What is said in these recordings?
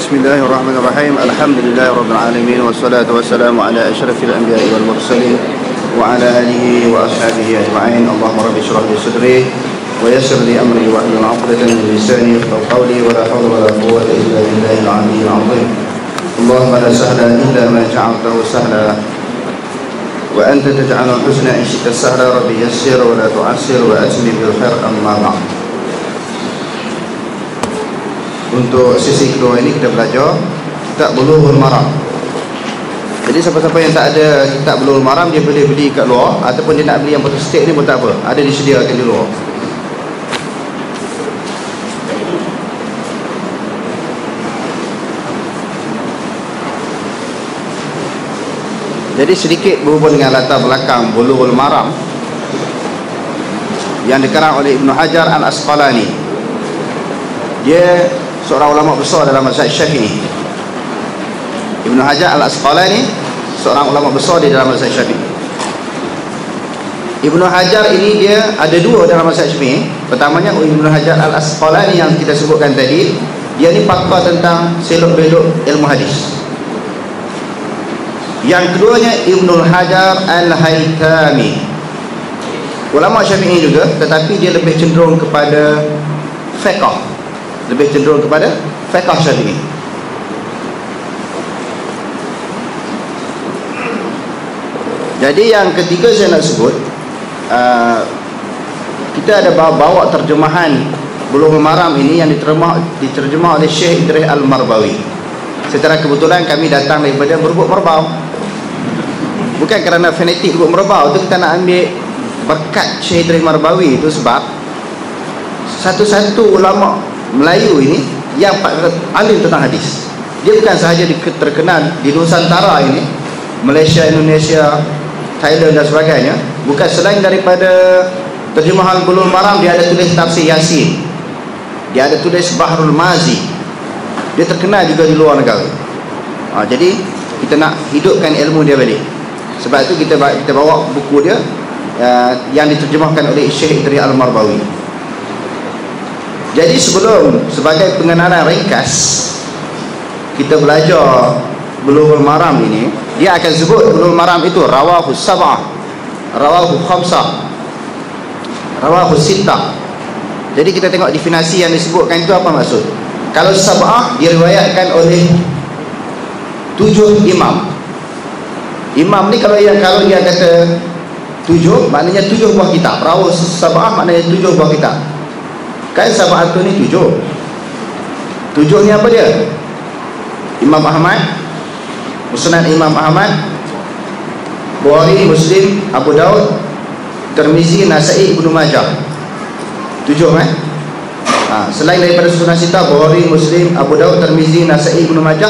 Bismillahirrahmanirrahim. Alhamdulillahirabbil alamin wassalatu wassalamu ala asyrafil anbiya'i wal mursalin wa ala alihi wa ashabihi ajma'in. Allahumma rabbi shrah li sadri wa yassir li amri wa hlul 'uqdatam min lisani yafqahu qawli wa la hawla wa la quwwata illa billahil 'aliyyil 'azim. Allahumma la sahla illa ma ja'altahu sahla wa anta taj'alul husna in syi'ta sahla. Rabbi yassir wa la tu'assir wa atmim bil khair. Amma ba'd. Untuk sesi kedua ini kita belajar kitab Bulughul Maram. Jadi siapa-siapa yang tak ada kitab Bulughul Maram, dia boleh beli kat luar, ataupun dia nak beli yang photostat ni pun tak apa, ada disediakan di luar. Jadi sedikit berhubung dengan latar belakang Bulughul Maram yang dikarang oleh Ibnu Hajar Al-Asqalani. Dia seorang ulama besar dalam mazhab Syafi'i. Ibnu Hajar Al-Asqalani seorang ulama besar di dalam mazhab Syafi'i. Ibnu Hajar ini dia ada dua dalam mazhab Syafi'i. Pertamanya Ibnu Hajar Al-Asqalani yang kita sebutkan tadi, dia ni pakar tentang selok-belok ilmu hadis. Yang keduanya Ibnu Hajar Al-Haytami, ulama Syafi'i juga, tetapi dia lebih cenderung kepada fiqh, lebih cenderung kepada fiqh Syafi'i. Jadi yang ketiga saya nak sebut, kita ada bawa terjemahan Bulughul Maram ini yang diterjemah oleh Syekh Idris Al-Marbawi. Secara kebetulan kami datang daripada Berbuk Merbau. Bukan kerana fanatik Berbuk Merbau tu kita nak ambil berkat Syekh Idris Al-Marbawi itu, sebab satu-satu ulama Melayu ini yang alim tentang hadis. Dia bukan sahaja terkenal di Nusantara ini, Malaysia, Indonesia, Thailand dan sebagainya. Bukan selain daripada terjemahan Bulughul Maram, dia ada tulis tafsir Yasin, dia ada tulis Bahrul Mazi. Dia terkenal juga di luar negara. Jadi kita nak hidupkan ilmu dia balik. Sebab itu kita bawa buku dia yang diterjemahkan oleh Syekh Idris Al-Marbawi. Jadi sebagai pengenalan ringkas, kita belajar Bulughul Maram ini, dia akan sebut Bulughul Maram itu rawahu sab'ah, rawahu khamsah, rawahu sittah. Jadi kita tengok definisi yang disebutkan itu apa maksud. Kalau sab'ah diriwayatkan oleh 7 imam. Imam ni kalau dia kata 7, maknanya 7 buah kitab. Rawahu sab'ah maknanya 7 buah kitab. Kan sab'atu ni 7. 7 ni apa dia? Imam Ahmad, Musnad Imam Ahmad, Bukhari, Muslim, Abu Daud, Tirmizi, Nasa'i, Ibnu Majah. 7 selain daripada susunan sitah, Bukhari, Muslim, Abu Daud, Tirmizi, Nasa'i, Ibnu Majah,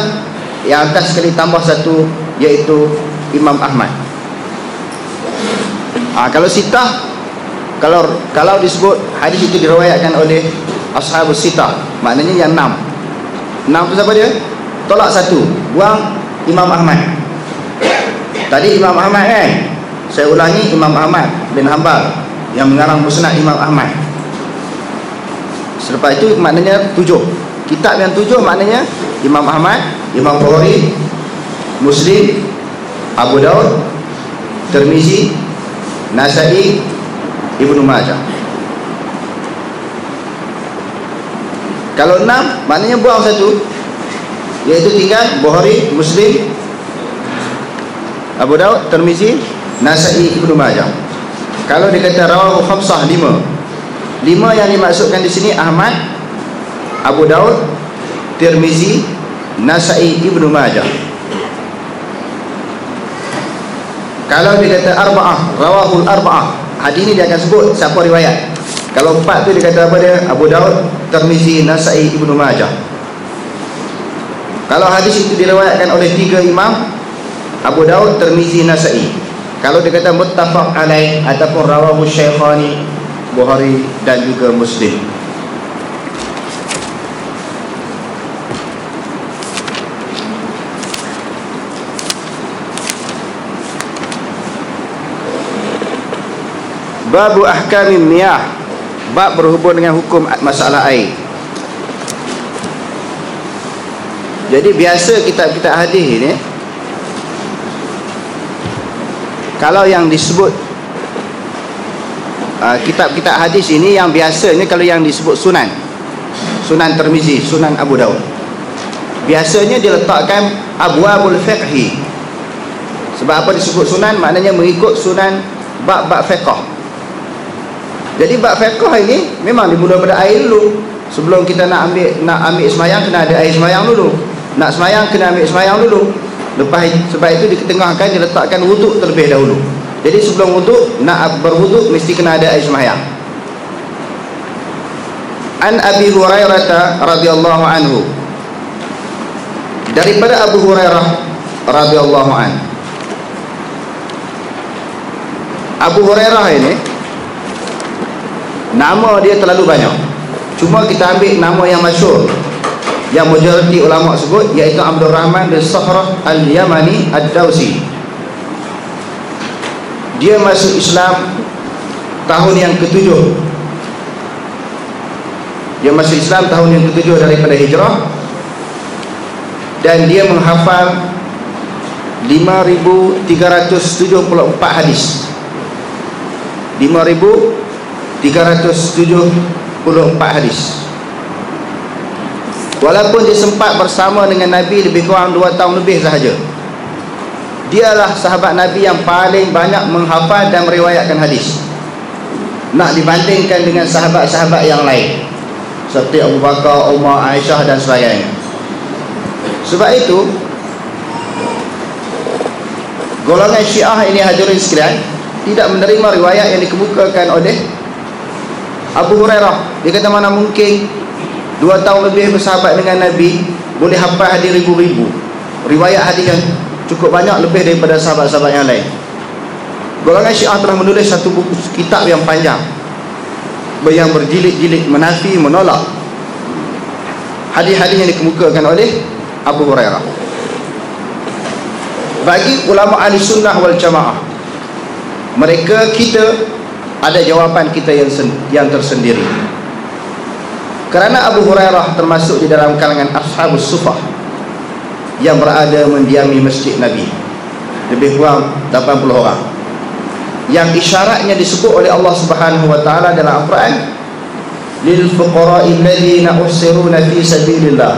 yang atas sekali tambah satu, iaitu Imam Ahmad. Kalau sitah, kalau disebut hadis itu diriwayatkan oleh ashabus sitah, maknanya yang 6 tu siapa dia? Tolak satu, buang Imam Ahmad. Tadi Imam Ahmad kan, saya ulangi, Imam Ahmad bin Hanbal yang mengarang Musnad Imam Ahmad. Selepas itu maknanya 7. Kitab yang 7 maknanya Imam Ahmad, Imam Bukhari, Muslim, Abu Daud, Tirmizi, Nasa'i, Ibnu Majah. Kalau 6 maknanya buang satu, iaitu tinggal Bukhari, Muslim, Abu Daud, Tirmizi, Nasa'i, Ibnu Majah. Kalau dia kata rawahu khamsah, 5 yang dimaksudkan di sini Ahmad, Abu Daud, Tirmizi, Nasa'i, Ibnu Majah. Kalau dia kata arba'ah, rawahul arba'ah, hadis ini dia akan sebut siapa riwayat. Kalau 4 tu dia kata apa dia? Abu Daud, Tirmizi, Nasa'i, Ibnu Majah. Kalau hadis itu diriwayatkan oleh 3 imam, Abu Daud, Tirmizi, Nasa'i. Kalau dia kata muttafaq alaih ataupun rawahu Syekhani, Bukhari dan juga Muslim. Babu ahkamin miyah, bab berhubung dengan hukum masalah air. Jadi biasa kitab-kitab hadis ini, kalau yang disebut kitab-kitab hadis ini, yang biasanya kalau yang disebut Sunan Tirmizi, Sunan Abu Daud, biasanya diletakkan abwabul fiqhi. Sebab apa disebut sunan? Maknanya mengikut sunan bab-bab fiqh. Jadi bab fiqh ini memang dimulai pada air dulu. Sebelum kita nak ambil semayang, kena ada air semayang dulu. Nak semayang, kena ambil semayang dulu. Lepas sebab itu diketengahkan, diletakkan wuduk terlebih dahulu. Jadi sebelum wuduk, nak berwuduk mesti kena ada air semayang. An Abi Hurairah radhiyallahu anhu, daripada Abu Hurairah radhiyallahu anhu. Abu Hurairah ini nama dia terlalu banyak, cuma kita ambil nama yang masyhur, yang majoriti ulama sebut, iaitu Abdul Rahman bin Sakhrah Al-Yamani Ad-Dawsi. Dia masuk Islam tahun yang ke-7. Dia masuk Islam tahun yang ke-7 daripada hijrah, dan dia menghafal 5,374 hadis. 5,374 hadis. Walaupun dia sempat bersama dengan Nabi lebih kurang 2 tahun lebih sahaja, dialah sahabat Nabi yang paling banyak menghafal dan meriwayatkan hadis, nak dibandingkan dengan sahabat-sahabat yang lain seperti Abu Bakar, Umar, Aisyah dan sebagainya. Sebab itu golongan Syiah ini, hadirin sekalian, tidak menerima riwayat yang dikemukakan oleh Abu Hurairah. Dia kata mana mungkin 2 tahun lebih bersahabat dengan Nabi boleh hafal hadis ribu-ribu, riwayat hadis yang cukup banyak, lebih daripada sahabat-sahabat yang lain. Golongan Syiah telah menulis satu buku kitab yang panjang, yang berjilid-jilid menafi, menolak hadis-hadis yang dikemukakan oleh Abu Hurairah. Bagi ulama ahli sunnah wal jamaah, mereka, kita ada jawapan kita yang tersendiri. Kerana Abu Hurairah termasuk di dalam kalangan ashabus sufah yang berada mendiami masjid Nabi, lebih kurang 80 orang, yang isyaratnya disebut oleh Allah Subhanahu wa taala dalam Al-Quran, lil fuqara'i alladhina uhsiruna fi sabilillah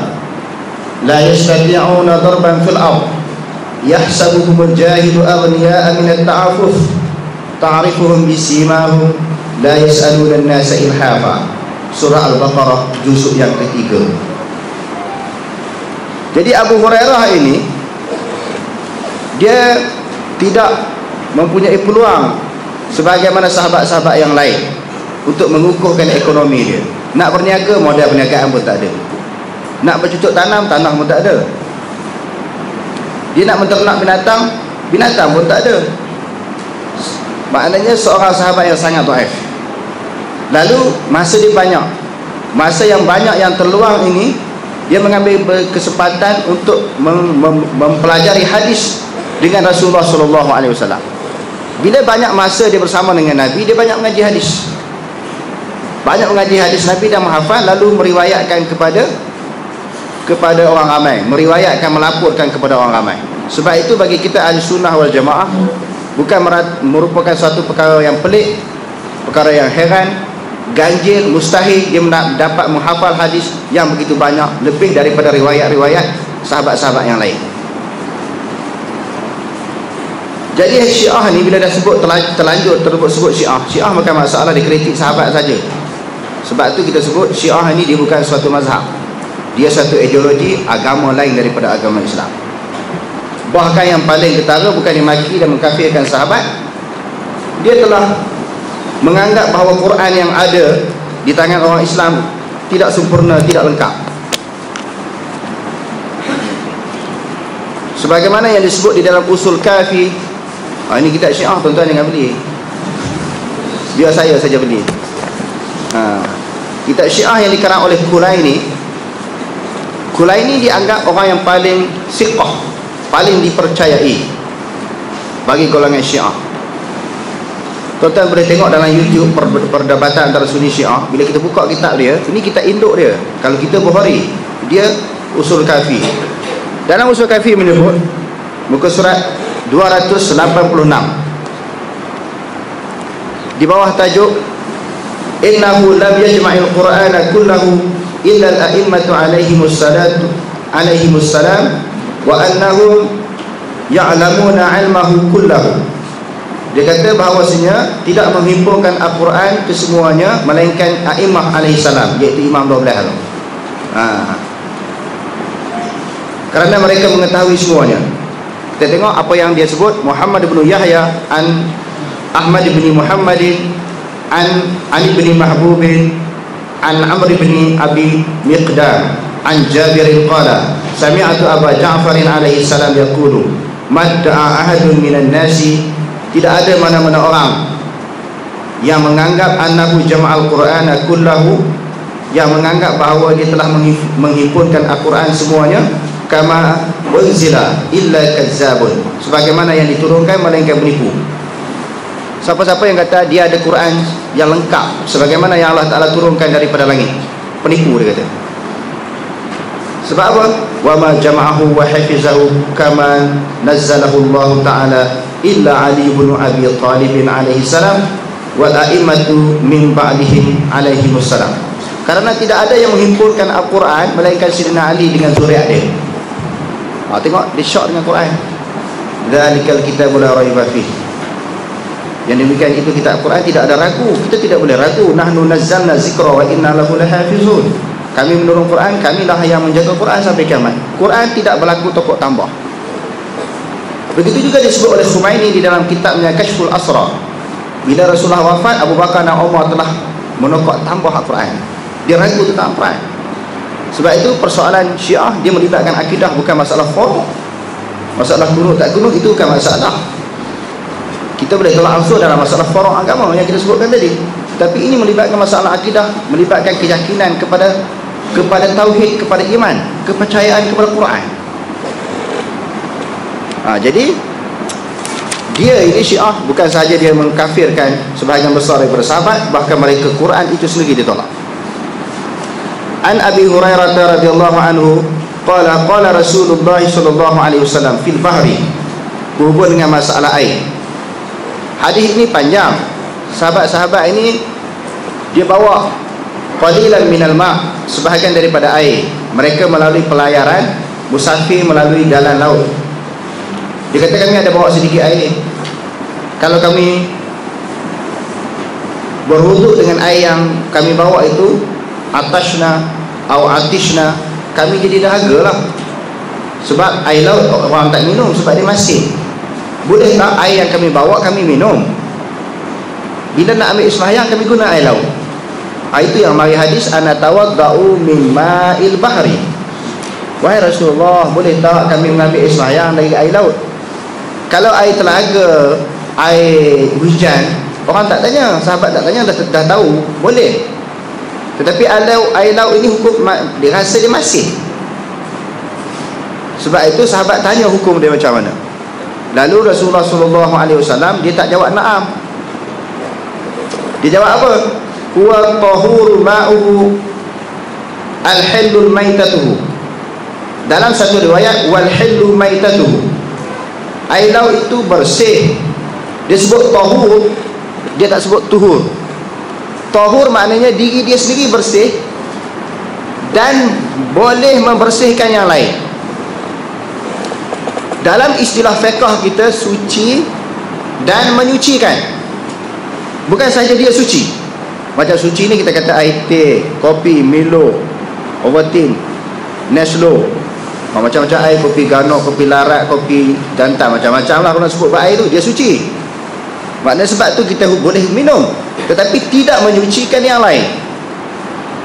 la yastati'una darban fil ard yahsabuhumul jahilu aghniya'a min at-ta'affuf ta'rifuhum bisimahum la yas'aluna an-nasa ilhafa. Surah Al-Baqarah juzuk yang ke-3. Jadi Abu Hurairah ini, dia tidak mempunyai peluang sebagaimana sahabat-sahabat yang lain untuk mengukuhkan ekonomi dia. Nak berniaga, modal perniagaan pun tak ada. Nak bercucuk tanam, tanah pun tak ada. Dia nak menternak binatang, binatang pun tak ada. Maknanya seorang sahabat yang sangat dhaif. Lalu masa dia banyak, masa yang banyak yang terluang ini, dia mengambil kesempatan untuk mempelajari hadis dengan Rasulullah SAW. Bila banyak masa dia bersama dengan Nabi, dia banyak mengaji hadis, banyak mengaji hadis Nabi dan menghafal, lalu meriwayatkan kepada orang ramai, meriwayatkan, melaporkan kepada orang ramai. Sebab itu bagi kita ahli sunnah wal jamaah, bukan merupakan suatu perkara yang pelik, perkara yang heran, ganjil, mustahil dia dapat menghafal hadis yang begitu banyak, lebih daripada riwayat-riwayat sahabat-sahabat yang lain. Jadi Syiah ni bila dah sebut terlanjur sebut Syiah bukan masalah dikritik sahabat saja. Sebab tu kita sebut Syiah ni dia bukan suatu mazhab, dia satu ideologi agama lain daripada agama Islam. Bahkan yang paling ketara, bukan dimaki dan mengkafirkan sahabat, dia telah menganggap bahawa Quran yang ada di tangan orang Islam tidak sempurna, tidak lengkap. Sebagaimana yang disebut di dalam Usul Kafi. Ini kitab Syiah, tuan-tuan jangan beli, biar saya saja beli. Kitab Syiah yang dikarang oleh Kulaini dianggap orang yang paling siqah, paling dipercayai bagi golongan Syiah. Tuan-tuan boleh tengok dalam YouTube perdebatan antara Sunni Syiah. Bila kita buka kitab dia, ini kitab induk dia. Kalau kita Bukhari, dia Usul Kafi. Dalam Usul Kafi menyebut muka surat 286 di bawah tajuk innahu lam yajma'il qur'ana kullahu illa al-a'immatu alaihimus salam wa annahum ya'lamuna 'ilmahu kullahu. Dia kata bahawasanya tidak menghimpunkan Al-Quran kesemuanya melainkan a'immah alaihi salam, iaitu imam 12 tu. Kerana mereka mengetahui semuanya. Kita tengok apa yang dia sebut. Muhammad bin Yahya an Ahmad bin Muhammadin an Ali bin Mahbubin an Amr bin Abi Miqdam an Jabir qala sami'tu Aba Ja'far alaihi salam yaqulu madda'a ahadun minan nasi, tidak ada mana-mana orang yang menganggap annahu jama'al Qur'ana kullahu, yang menganggap bahawa dia telah menghimpunkan Al-Quran semuanya, kama unzila illa kazzabun, sebagaimana yang diturunkan melainkan penipu. Siapa-siapa yang kata dia ada Quran yang lengkap sebagaimana yang Allah Ta'ala turunkan daripada langit, penipu dia kata. Sebab apa? Wa ma jama'ahu wa hafizahu kama nazzalahu Allah Ta'ala illa Ali bin Abi Talib alaihi salam wal a'immatu min ba'dihim alaihi wassalam. Karena tidak ada yang menghimpunkan Al-Quran melainkan Sayyidina Ali dengan zuriat dia. Tengok dia syok dengan Quran. Dzalikal kitabul la raiba fihi. Yang demikian itu kitab Al-Quran tidak ada ragu. Kita tidak boleh ragu. Nahnu nazzalna zikra wa inna lahu lahafizun. Kami menurun Quran, kamilah yang menjaga Quran sampai kiamat. Quran tidak berlaku tokok tambah. Begitu juga disebut oleh Khumaini di dalam kitabnya Kashful Asra. Bila Rasulullah wafat, Abu Bakar dan Umar telah menokok tambah Al-Quran. Dia ragu tentang Al-Quran. Sebab itu persoalan Syiah dia melibatkan akidah, bukan masalah furu'. Masalah kunut tak kunut itu bukan masalah. Kita boleh tolak ansur dalam masalah furu' agama yang kita sebutkan tadi. Tapi ini melibatkan masalah akidah, melibatkan keyakinan kepada tauhid, kepada iman, kepercayaan kepada Quran. Jadi dia ini Syiah bukan sahaja dia mengkafirkan sebahagian besar daripada sahabat, bahkan mereka Quran itu sendiri ditolak. An Abi Hurairah radhiyallahu anhu qala Rasulullah sallallahu alaihi wasallam fil bahri, berhubung dengan masalah air. Hadis ini panjang. Sahabat-sahabat ini dia bawa qalilan minal ma', sebahagian daripada air. Mereka melalui pelayaran, musafir melalui jalan laut. Dia kata kami ada bawa sedikit air. Kalau kami berwuduk dengan air yang kami bawa itu, atashna atau atishna, kami jadi dahaga lah. Sebab air laut orang tak minum sebab dia masin. Boleh tak air yang kami bawa kami minum? Bila nak ambil sembahyang kami guna air laut. Itu yang mari hadis ana tawaddau min ma'il bahri. Wahai Rasulullah, boleh tak kami mengambil sembahyang dari air laut? Kalau air telaga, air hujan, orang tak tanya, sahabat tak tanya, dah tahu, boleh. Tetapi air laut ini hukum dia rasa dia masih. Sebab itu sahabat tanya hukum dia macam mana. Lalu Rasulullah SAW dia tak jawab na'am. Dia jawab apa? Huwa tahuru ma'uhu al-hillul maitatuhu. Dalam satu riwayat wal hillu maitatuhu. Air laut itu bersih. Dia sebut tahur, dia tak sebut tuhur. Tahur maknanya diri dia sendiri bersih dan boleh membersihkan yang lain. Dalam istilah fiqh kita, suci dan menyucikan. Bukan saja dia suci. Macam suci ni kita kata air teh, kopi, Milo, Ovaltine, Neslo, macam-macam air, kopi Gano, kopi Larat, kopi jantan, macam-macam lah kalau nak sebut air tu, dia suci. Maknanya sebab tu kita boleh minum, tetapi tidak menyucikan yang lain.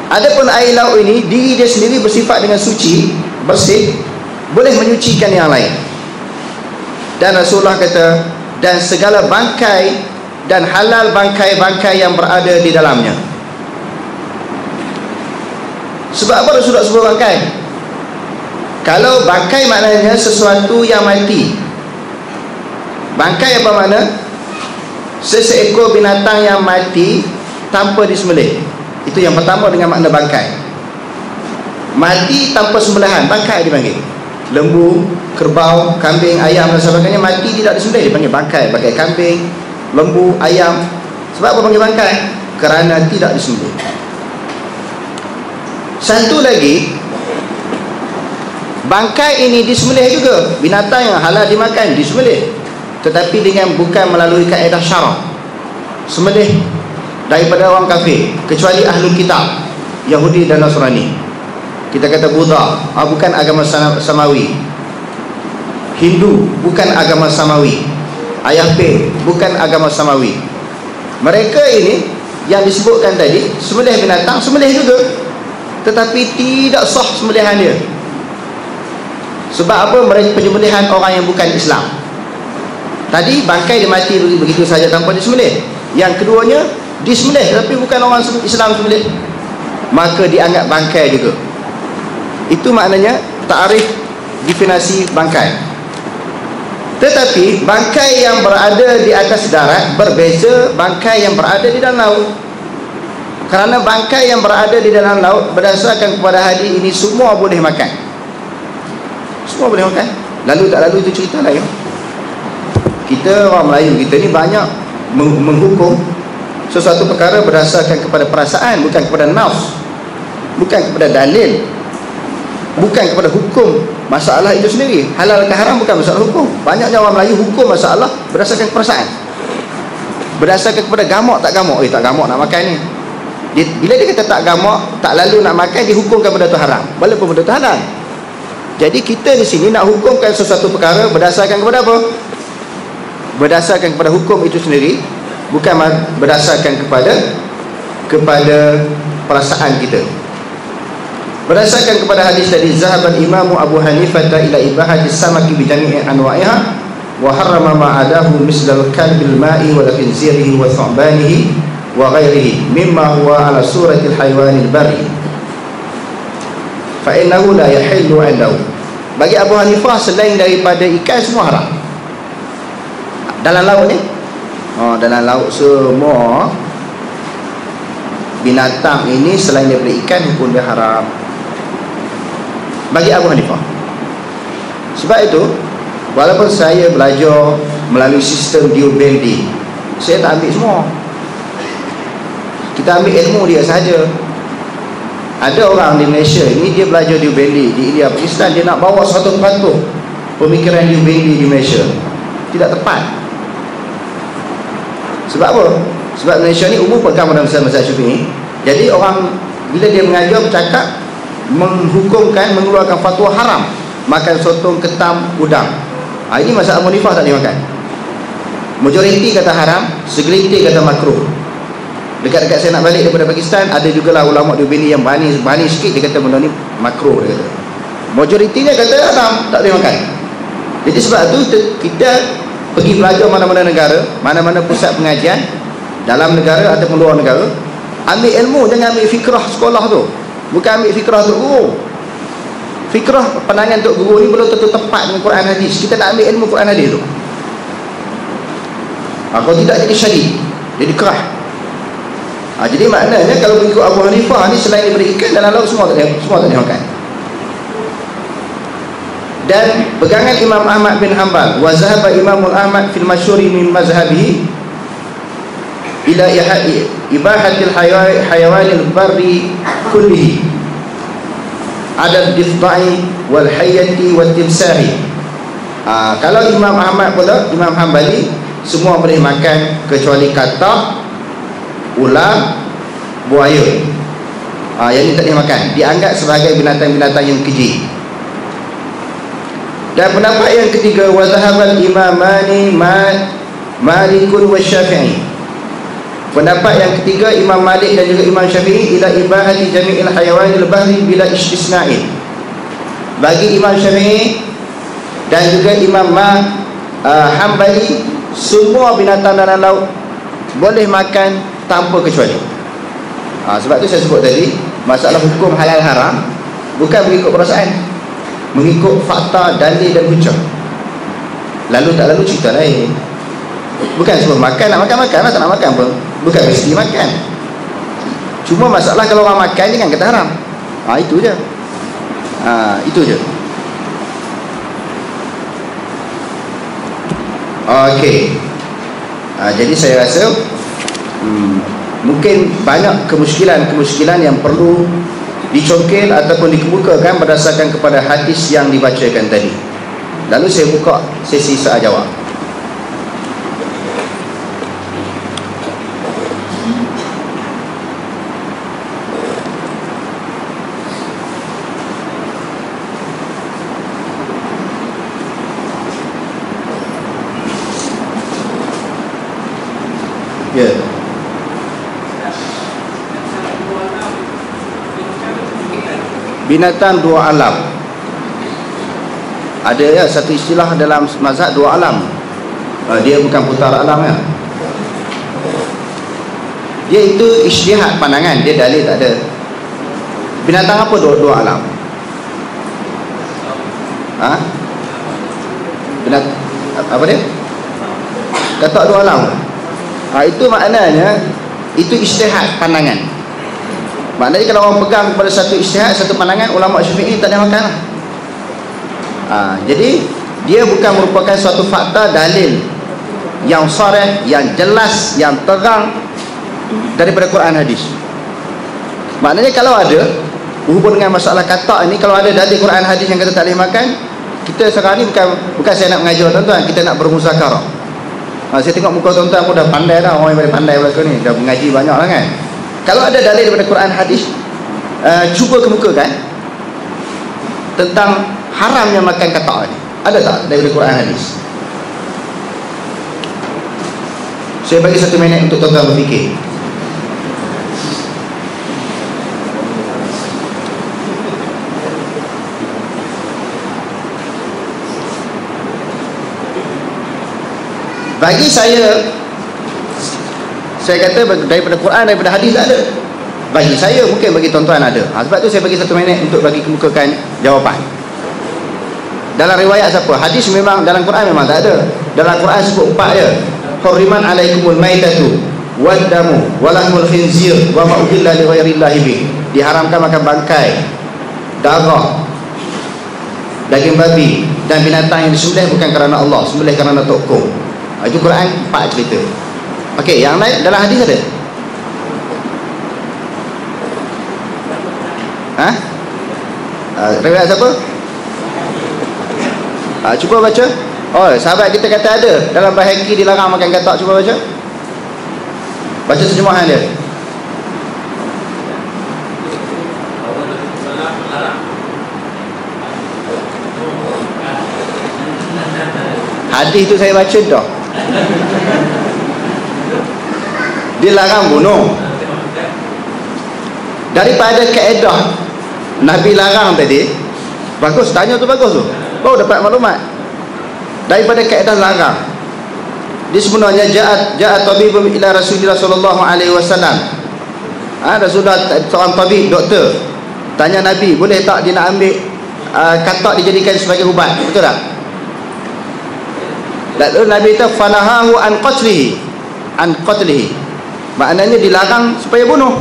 Adapun air laut ini, diri dia sendiri bersifat dengan suci, bersih, boleh menyucikan yang lain. Dan Rasulullah kata, dan segala bangkai dan halal bangkai-bangkai yang berada di dalamnya. Sebab apa Rasulullah sebut bangkai? Kalau bangkai maknanya sesuatu yang mati. Bangkai apa makna? Seseekor binatang yang mati tanpa disembelih. Itu yang pertama dengan makna bangkai. Mati tanpa sembelihan, bangkai dipanggil. lembu, kerbau, kambing, ayam dan sebagainya mati tidak disembelih, dipanggil bangkai. Bangkai kambing, lembu, ayam. Sebab apa panggil bangkai? Kerana tidak disembelih. Satu lagi, bangkai ini disembelih juga. Binatang yang halal dimakan disembelih, tetapi dengan bukan melalui kaedah syarak. Sembelih daripada orang kafir, kecuali ahlul kitab, Yahudi dan Nasrani. Kita kata Buddha, bukan agama samawi. Hindu bukan agama samawi. Ayahpe bukan agama samawi. Mereka ini yang disebutkan tadi, sembelih binatang, sembelih juga, tetapi tidak sah sembelihan dia. Sebab apa? Mereka penyembelihan orang yang bukan Islam. Tadi bangkai dia mati begitu saja tanpa disembelih. Yang keduanya disembelih tapi bukan orang Islam sembelih, maka dianggap bangkai juga. Itu maknanya takrif definisi bangkai. Tetapi bangkai yang berada di atas darat berbeza bangkai yang berada di dalam laut. Kerana bangkai yang berada di dalam laut, berdasarkan kepada hadis ini, semua boleh makan. Semua boleh makan. Lalu tak lalu itu cerita lain. Kita orang Melayu kita ni banyak menghukum sesuatu perkara berdasarkan kepada perasaan, bukan kepada nafs, bukan kepada dalil, bukan kepada hukum masalah itu sendiri. Halal ke haram bukan masalah hukum. Banyaknya orang Melayu hukum masalah berdasarkan perasaan, berdasarkan kepada gamak tak gamak. Tak gamak nak makan ni. Bila dia kata tak gamak, tak lalu nak makan, dihukumkan benda tu haram, walaupun benda tu halal. Jadi kita di sini nak hukumkan sesuatu perkara berdasarkan kepada apa? Berdasarkan kepada hukum itu sendiri, bukan berdasarkan kepada perasaan kita. Berdasarkan kepada hadis tadi, zahaban imamu Abu Hanifah ila ibahati samaki bi jami'i anwa'iha wa harrama ma adahu mislal kalbil ma'i wa khinzirihi wa thu'banihi wa ghairihi mimma huwa ala suratil haywanil barri fa innahu la yahillu 'indahu. Bagi Abu Hanifah, selain daripada ikan semua haram. Dalam laut ni, dalam laut semua binatang ini selain daripada ikan pun dia haram bagi Abu Hanifah. Sebab itu, walaupun saya belajar melalui sistem Deobandi, saya tak ambil semua. Kita ambil ilmu dia sahaja. Ada orang di Malaysia ini, dia belajar Deobandi di India, Pakistan, dia nak bawa 100% pemikiran Deobandi di Malaysia. Tidak tepat. Sebab apa? Sebab Malaysia ni umum pegang pada mazhab Syafi'i. Jadi orang bila dia mengajar bercakap, menghukumkan, mengeluarkan fatwa haram makan sotong, ketam, udang. Ini mazhab Abu Hanifah tak dimakan. Majoriti kata haram, segelintir kata makruh. Dekat-dekat saya nak balik daripada Pakistan, ada jugalah ulama Deobandi yang berani sikit, dia kata benda ni makruh, dia kata. Majoritinya kata haram, tak boleh makan. Jadi sebab tu kita pergi belajar mana-mana negara, mana-mana pusat pengajian dalam negara ataupun luar negara, ambil ilmu, jangan ambil fikrah sekolah tu. Bukan ambil fikrah untuk guru. Fikrah pandangan untuk guru ni belum tentu tepat dengan Quran hadis. Kita nak ambil ilmu Quran hadis tu. Kalau tidak jadi syadid, jadi kerah. Jadi maknanya kalau mengikut Abu Hanifah ni, selain daripada ikan dalam laut semua tak boleh makan. Dan pegangan Imam Ahmad bin Hanbal, wa zahaba Imamul Ahmad fil masyhuri min mazhabihi ila ibahatil hayawanil barri kullihi ada difda'i wal hayati wal timsahi. Kalau Imam Ahmad pula, Imam Hanbali, semua boleh makan kecuali katak, ular, buaya. Yang ini tak boleh makan, dianggap sebagai binatang-binatang yang keji. Dan pendapat yang ketiga, wa zahabal imamani Malikun wa Syafi'i. Pendapat yang ketiga, Imam Malik dan juga Imam Syafi'i ila ibahati jami'il hayawanil bahri bila istisna'in. Bagi Imam Syafi'i dan juga Imam Hanbali, semua binatang dalam laut boleh makan tanpa kecuali. Sebab tu saya sebut tadi, masalah hukum halal haram bukan mengikut perasaan, mengikut fakta, dalil dan hujah. Lalu tak lalu cerita lain. Bukan semua makan, nak makan lah, tak nak makan pun bukan mesti makan. Cuma masalah kalau orang makan ni kan kata haram. Itu je. Itu je. Okey. Jadi saya rasa mungkin banyak kemusykilan yang perlu dicongkel ataupun dikemukakan berdasarkan kepada hadis yang dibacakan tadi. Lalu saya buka sesi soal jawab. Ya. Binatang dua alam. Ada ya satu istilah dalam mazhab dua alam. Dia bukan putar alam ya. Dia itu ijtihad pandangan, dia dalil tak ada. Binatang apa dua alam? Binatang apa dia? Kata dua alam. Itu maknanya itu ijtihad pandangan. Maknanya kalau orang pegang kepada satu ijtihad, satu pandangan, ulama Syafi'i tak ada makan lah. Jadi dia bukan merupakan suatu fakta dalil yang sharih, yang jelas, yang terang daripada Quran hadis. Maknanya kalau ada berhubung dengan masalah kata ni, kalau ada dalil Quran hadis yang kata tak boleh makan, kita sekarang ni bukan saya nak mengajar tuan-tuan, kita nak bermuzakarah. Saya tengok muka tuan-tuan pun dah pandai dah, orang yang paling pandai belakang ni, dah mengaji banyak lah kan. Kalau ada dalil daripada Quran hadis, cuba kemukakan tentang haramnya makan katak ni. Ada tak daripada Quran hadis? Saya bagi 1 minit untuk tuan-tuan berfikir. Bagi saya kata daripada Quran, daripada hadis tak ada. Bagi saya, mungkin bagi tuan-tuan ada. Sebab tu saya bagi 1 minit untuk bagi kemukakan jawapan. Dalam riwayat siapa? Hadis memang, dalam Quran memang tak ada. Dalam Quran sebut 4 je. Hurriman alaikumul maitatu waddamu walahmul khinzir wa ma uhilla li ghairillahi bih. Diharamkan makan bangkai, darah, daging babi dan binatang yang disembelih bukan kerana Allah, sembelih kerana tokong. Itu Quran 4 cerita. Okey, yang lain dalam hadis ada? Riwayat siapa? Cuba baca. Oh, sahabat kita kata ada. Dalam Baihaqi dilarang makan katak. Cuba baca. Baca terjemahan dia. Hadis tu saya baca dah. Dilarang bunuh. Daripada kaedah Nabi larang tadi, bagus, tanya tu bagus tu. Baru dapat maklumat. Daripada kaedah larang, dia sebenarnya ja'at tabibun ila Rasulullah sallallahu alaihi wasallam. Rasulullah seorang tabib, doktor, tanya Nabi, boleh tak dia nak ambil katak dijadikan sebagai ubat? Betul tak? Lalu Nabi kata fanahahu an qatlihi. Maknanya dilarang supaya bunuh.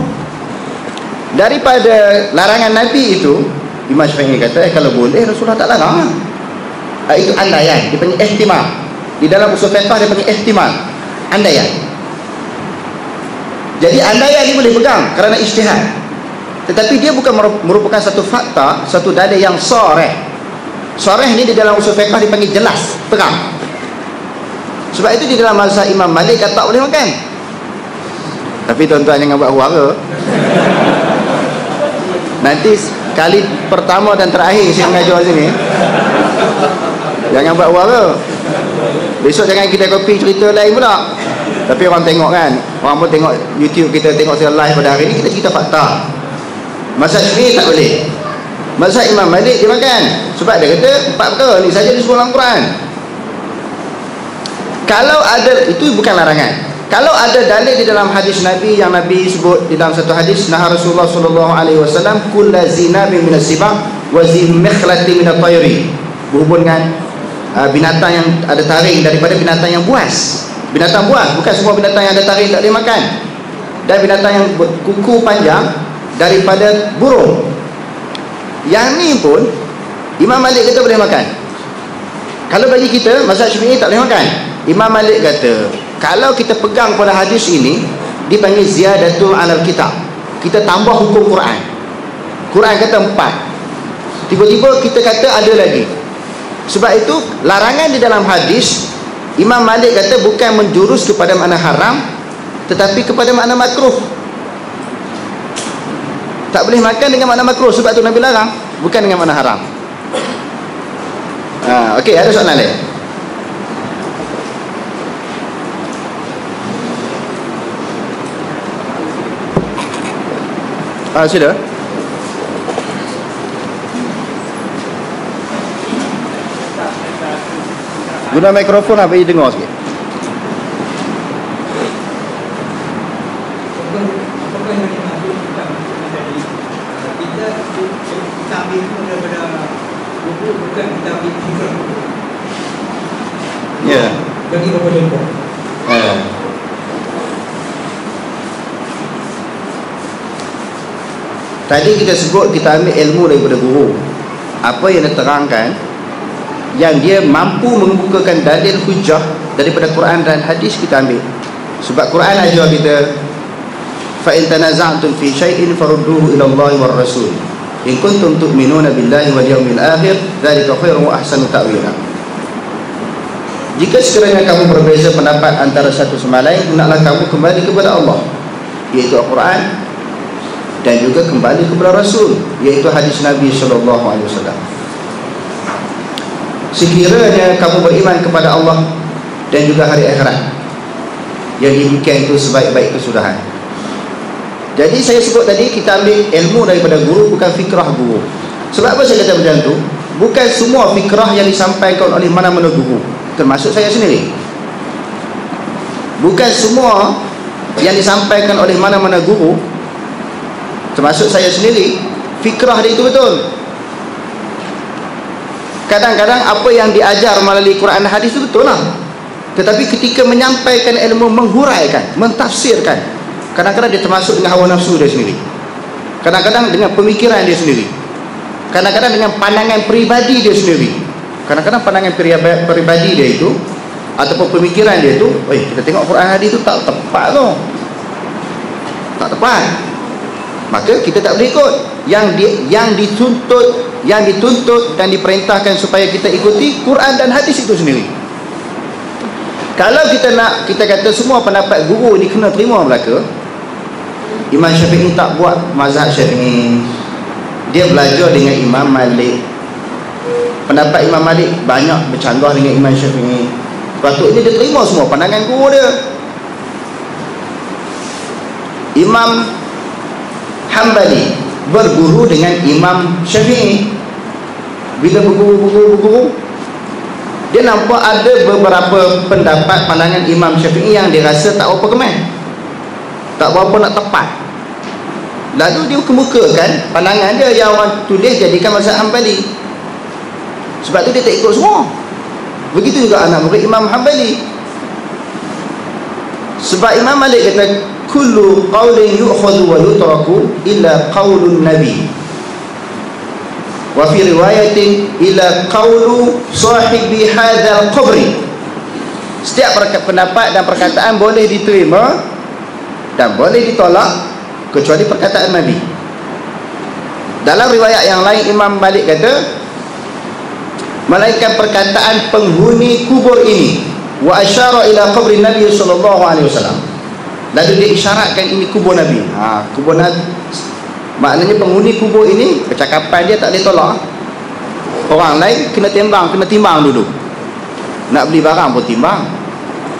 Daripada larangan Nabi itu, Imam Syafi'i kata kalau boleh Rasulullah tak larang. Itu andaian, dia panggil ihtimal. Di dalam usul fiqh dia panggil ihtimal, andaian. Jadi andaian ni boleh pegang kerana ijtihad. Tetapi dia bukan merupakan satu fakta, satu dalil yang sharih. Sharih ni di dalam usul fiqh dipanggil jelas, terang. Sebab itu di dalam mazhab Imam Malik kata tak boleh makan. Tapi tuan-tuan jangan buat huara. Nanti kali pertama dan terakhir saya mengajar sini, jangan buat huara. Besok jangan kita copy cerita lain pula. Tapi orang tengok kan, orang pun tengok YouTube kita, tengok saya live pada hari ni, kita cerita fakta. Mazhab Syafi'i tak boleh. Mazhab Imam Malik dia makan. Sebab dia kata 4 perkara ni saja disebut dalam Quran. Kalau ada, itu bukan larangan. Kalau ada dalil di dalam hadis Nabi yang Nabi sebut di dalam satu hadis, nah Rasulullah sallallahu alaihi wasallam kullu zinabin minas sibah wa zimkhlati minat tayri, berhubung dengan binatang yang ada taring daripada binatang yang buas. Binatang buas, bukan semua binatang yang ada taring tak boleh makan. Dan binatang yang kuku panjang daripada burung. Yang ni pun Imam Malik kata boleh makan. Kalau bagi kita mazhab Syafi'i tak boleh makan. Imam Malik kata, kalau kita pegang pada hadis ini, dipanggil ziyadatul alal kitab. Kita tambah hukum Quran. Quran kata 4. Tiba-tiba kita kata ada lagi. Sebab itu larangan di dalam hadis, Imam Malik kata bukan menjurus kepada makna haram, tetapi kepada makna makruh. Tak boleh makan dengan makna makruh, sebab tu Nabi larang, bukan dengan makna haram. Okey, ada soalan lain? Sila. Guna mikrofon apa bagi dengar sikit. Kita ambil itu daripada buku, bukan kita ambil fikrah. Ya. Bagi beberapa contoh. Tadi kita sebut kita ambil ilmu daripada guru. Apa yang diterangkan, yang dia mampu mengemukakan dalil hujah daripada Quran dan hadis, kita ambil. Sebab Quran ajar kita, fa in tanaza'tum fi syai'in farudduhu ila Allah war Rasul in kuntum tu'minuna billahi wal yawmil akhir dzalika khairun wa ahsanu ta'wila. Jika sekiranya kamu berbeza pendapat antara satu sama lain, hendaklah kamu kembali kepada Allah, iaitu Al-Quran, dan juga kembali kepada Rasul, iaitu hadis Nabi SAW. Sekiranya kamu beriman kepada Allah dan juga hari akhirat, yang demikian itu sebaik-baik kesudahan. Jadi saya sebut tadi, kita ambil ilmu daripada guru, bukan fikrah guru. Sebab apa saya kata macam tu? Bukan semua fikrah yang disampaikan oleh mana-mana guru, termasuk saya sendiri. Bukan semua yang disampaikan oleh mana-mana guru, termasuk saya sendiri, fikrah dia itu betul. Kadang-kadang apa yang diajar melalui Quran dan hadis itu betul lah, tetapi ketika menyampaikan ilmu, menghuraikan, mentafsirkan, kadang-kadang dia termasuk dengan hawa nafsu dia sendiri, kadang-kadang dengan pemikiran dia sendiri, kadang-kadang dengan pandangan peribadi dia sendiri. Kadang-kadang pandangan peribadi dia itu ataupun pemikiran dia itu, kita tengok Quran hadis itu tak tepat tu, tak tepat, maka kita tak boleh ikut. Yang dituntut dan diperintahkan supaya kita ikuti Quran dan hadis itu sendiri. Kalau kita kata semua pendapat guru ni kena terima belaka, Imam Syafi'i tak buat mazhab Syafi'i, dia belajar dengan Imam Malik. Pendapat Imam Malik banyak bercanggah dengan Imam Syafi'i, patutnya dia terima semua pandangan guru dia. Imam Hambali berguru dengan Imam Syafi'i. Bila berguru, dia nampak ada beberapa pendapat pandangan Imam Syafi'i yang dia rasa tak berapa kemas, tak berapa nak tepat. Lalu dia kemukakan pandangan dia yang orang tulis jadikan mazhab Hambali. Sebab tu dia tak ikut semua. Begitu juga anak murid Imam Hambali. Sebab Imam Malik kata, kullu qawlin yu'khadhu wa yutraku illa qawlun nabi, wa fi riwayatin ila qawlu sahibi hadzal qabri. Setiap pendapat dan perkataan boleh diterima dan boleh ditolak kecuali perkataan Nabi. Dalam riwayat yang lain, Imam Malik kata, melainkan perkataan penghuni kubur ini, wa asyara ila qabri Nabi sallallahu alaihi wasallam. Lalu dia isyaratkan ini kubur Nabi. Kubur Nabi, maknanya penghuni kubur ini, percakapan dia tak boleh tolak. Orang lain kena timbang dulu. Nak beli barang pun timbang.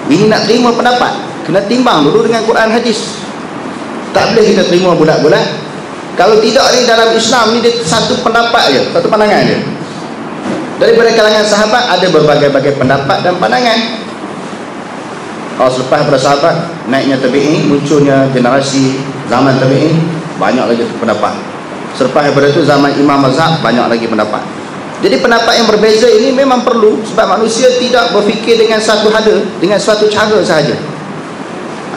Ini nak terima pendapat, kena timbang dulu dengan Quran hadis. Tak boleh kita terima bulat-bulat. Kalau tidak, ni dalam Islam ni dia satu pendapat je, satu pandangan je. Daripada kalangan sahabat ada berbagai-bagai pendapat dan pandangan. Selepas pada sahabat, naiknya tabi'in, munculnya generasi zaman tabi'in, banyak lagi pendapat. Selepas daripada itu zaman Imam Mazhab, banyak lagi pendapat. Jadi pendapat yang berbeza ini memang perlu, sebab manusia tidak berfikir dengan satu hala, dengan suatu cara sahaja.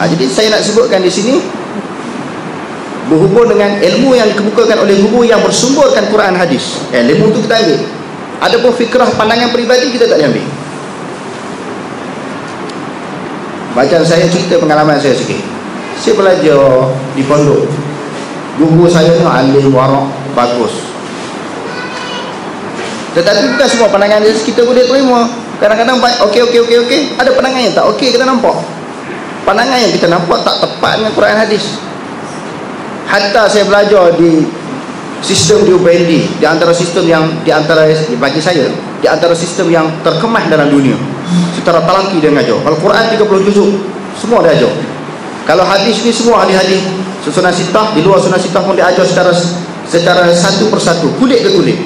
Jadi saya nak sebutkan di sini, berhubung dengan ilmu yang dikemukakan oleh guru yang bersumberkan Quran hadis, ilmu itu kita ambil. Adapun fikrah pandangan peribadi kita tak ambil. Macam saya cerita pengalaman saya sikit. Saya belajar di pondok. Guru saya ni alim, warak, bagus. Tetapi bukan semua pandangan dia kita boleh terima. Kadang-kadang okey. Ada pandangan yang tak okey kita nampak. Pandangan yang kita nampak tak tepat dengan Quran hadis. Hatta saya belajar di sistem di UPND, di antara sistem yang bagi saya di antara sistem yang terkemas dalam dunia. Secara talaki dia mengajar. Kalau Quran 30 juzuk semua dia ajar. Kalau hadis ni semua hadis-hadis susunan sitah, di luar susunan sitah pun dia ajar secara satu persatu, kulit ke kulit.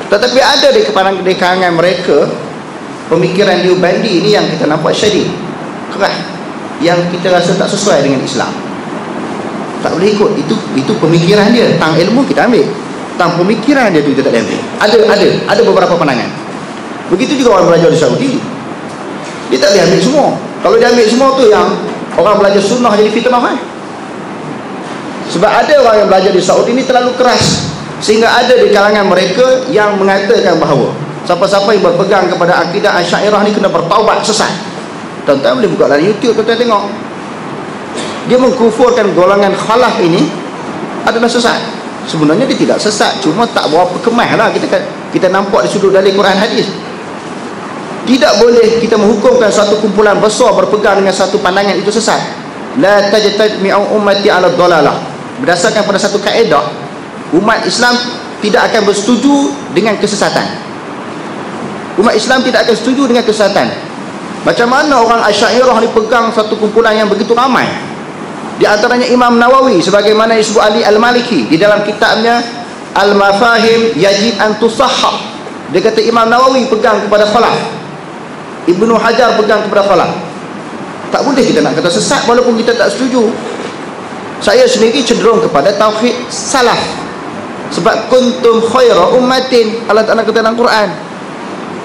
Tetapi ada di kalangan mereka pemikiran di UPND ini yang kita nampak syadid, keras, yang kita rasa tak sesuai dengan Islam. Tak boleh ikut. Itu pemikiran dia. Tang ilmu kita ambil, tang pemikiran dia tu kita tak ambil. Ada beberapa pandangan. Begitu juga orang belajar di Saudi, dia tak boleh ambil semua. Kalau dia ambil semua tu yang orang belajar sunnah jadi fitnah kan? Sebab ada orang yang belajar di Saudi ni terlalu keras, sehingga ada di kalangan mereka yang mengatakan bahawa siapa-siapa yang berpegang kepada akidah Asy'ariyah ni kena bertaubat, sesat. Tuan-tuan boleh buka dalam YouTube, tuan-tuan tengok. Dia mengkufurkan golongan khalaf ini adalah sesat. Sebenarnya dia tidak sesat, cuma tak berapa kemas lah kita nampak di sudut dalil Quran hadis. Tidak boleh kita menghukumkan satu kumpulan besar berpegang dengan satu pandangan itu sesat. La tajtami'u ummati 'ala dhalalah. Berdasarkan pada satu kaedah, umat Islam tidak akan bersetuju dengan kesesatan. Umat Islam tidak akan setuju dengan kesesatan. Macam mana orang Asy'ariyah ni pegang satu kumpulan yang begitu ramai? Di antaranya Imam Nawawi, sebagaimana disebut Ali Al-Maliki di dalam kitabnya Al-Mafahim Yajib an Tusahhah. Dia kata Imam Nawawi pegang kepada khalaf, Ibnu Hajar pegang kepada khalaf. Tak boleh kita nak kata sesat walaupun kita tak setuju. Saya sendiri cenderung kepada tauhid salaf. Sebab kuntum khaira ummatin, Allah Ta'ala kata dalam Quran.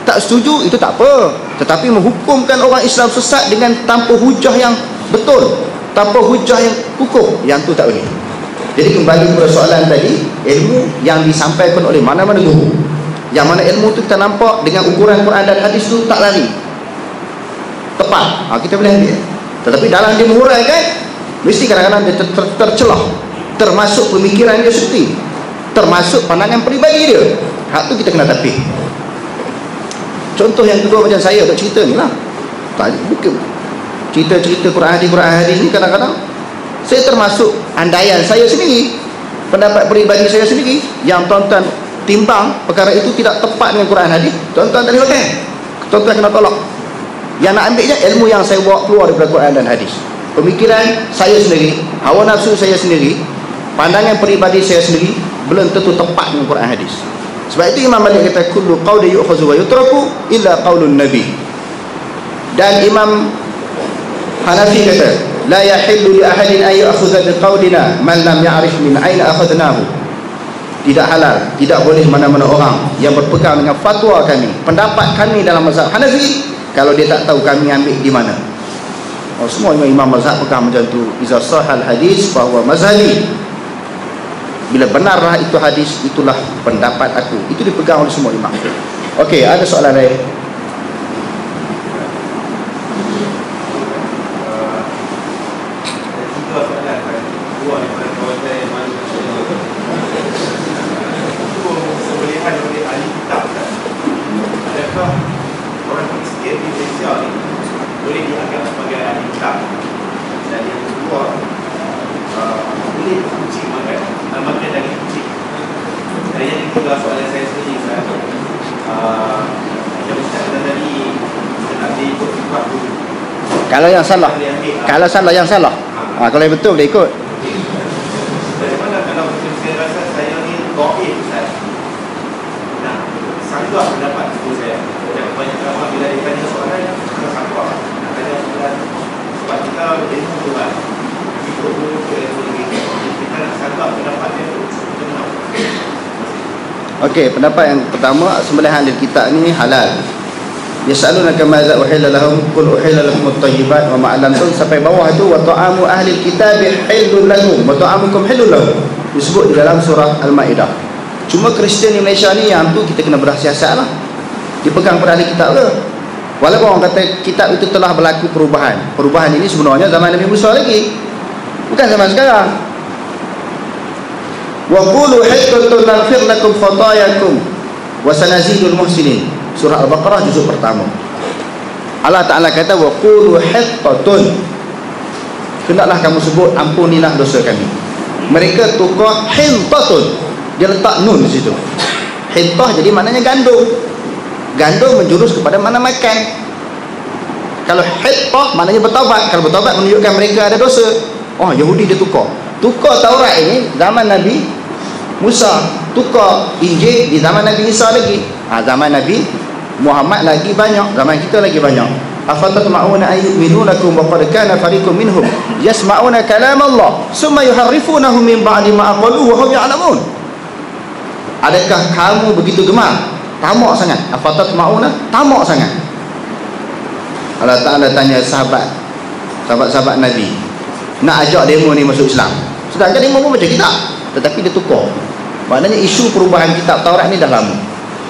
Tak setuju itu tak apa, tetapi menghukumkan orang Islam sesat dengan tanpa hujah yang betul, tanpa hujah yang kukuh, yang tu tak boleh. Jadi kembali kepada soalan tadi, ilmu yang disampaikan oleh mana-mana guru, yang mana ilmu tu kita nampak dengan ukuran Quran dan hadis tu tak lari, tepat, kita boleh ambil. Tetapi dalam dia menguraikan, mesti kadang-kadang dia tercelah, termasuk pemikiran dia sendiri, termasuk pandangan peribadi dia. Hak tu kita kena tapih. Contoh yang kedua macam saya nak cerita ni lah, bukan cerita-cerita Quran hadis ni, kadang-kadang saya termasuk andaian saya sendiri, pendapat peribadi saya sendiri, yang tuan-tuan timbang perkara itu tidak tepat dengan Quran hadis, tuan-tuan tak boleh pakai, tuan-tuan kena tolak. Yang nak ambilnya ilmu yang saya bawa keluar daripada Quran dan hadis, pemikiran saya sendiri, hawa nafsu saya sendiri, pandangan peribadi saya sendiri belum tentu tepat dengan Quran hadis. Sebab itu Imam Malik kata kullu qawli yu'khazu wa yutraku illa qaulun nabi. Dan Imam Hanafi kata la yahillu li ahadin ay ya'khudha bi qawlina man lam ya'rif min aina akhadnahu. Tidak halal, tidak boleh mana-mana orang yang berpegang dengan fatwa kami, pendapat kami dalam mazhab Hanafi, kalau dia tak tahu kami ambil di mana. Semua imam mazhab pegang macam tu. Iza sahal hadis bahwa mazhabi, bila benarlah itu hadis, itulah pendapat aku. Itu dipegang oleh semua imam. Okey, ada soalan lain? Boleh dianggap sebagai ahli kitab. Dan yang kedua, boleh uji makan dari uji. Dan yang ketiga soalan saya sendiri, macam Ustaz kata tadi, nak diikut kitab dulu. Kalau yang salah, kalau salah yang salah. Kalau yang betul boleh ikut. Bagaimana kalau saya rasa saya ni dhaif Ustaz? Nah, sanggah pendapat itu saya. Yang banyak orang bila ditanya soalan, kita sanggah. Nak tanya soalan, sebab kita ilmu tu kan, ikut dulu ke ilmu lagi. Kita nak sanggah pendapat dia tu. Okey, pendapat yang pertama, sembelihan ahli kitab ni halal. Yasalunaka madza uhilla lahum qul uhilla lakum at-thayyibat wa ma 'allamtum, sampai bawah tu wa ta'amu ahli kitab halal lahum wa ta'amukum halal lahum, disebut di dalam surah Al-Maidah. Cuma Kristian di Malaysia ni yang tu kita kena bersiasat lah. Dipegang pada ahli kitab ke? Walaupun orang kata kitab itu telah berlaku perubahan. Perubahan ini sebenarnya zaman Nabi Musa lagi, bukan zaman sekarang. Wa qulu hiqqatun naghfir lakum khatayakum wa sanazidul muhsinin. Surah Al-Baqarah juzuk pertama. Allah Ta'ala kata wa qulu hiqqatun, hendaklah kamu sebut ampunilah dosa kami. Mereka tukar hintatun, dia letak nun di situ. Hintah jadi maknanya gandum. Gandum menjurus kepada mana makan. Kalau hittah maknanya bertaubat. Kalau bertaubat menunjukkan mereka ada dosa. Oh, Yahudi dia tukar Taurat ini zaman Nabi Musa, tukar Injil di zaman Nabi Isa lagi. Zaman Nabi Muhammad lagi banyak, zaman kita lagi banyak. Afatatma'una ayyuminu lakum wa qad kana fariqun minhum yasma'una kalam Allah summa yuharrifunahu min ba'di ma aqaluhu wa hum ya'lamun. Adakah kamu begitu gemar, tamak sangat? Afatatma'una, tamak sangat. Allah Ta'ala tanya sahabat-sahabat Nabi, nak ajak demo ni masuk Islam, sedangkan demo pun baca kitab, tetapi dia tukar. Maknanya isu perubahan kitab Taurat ni dah lama.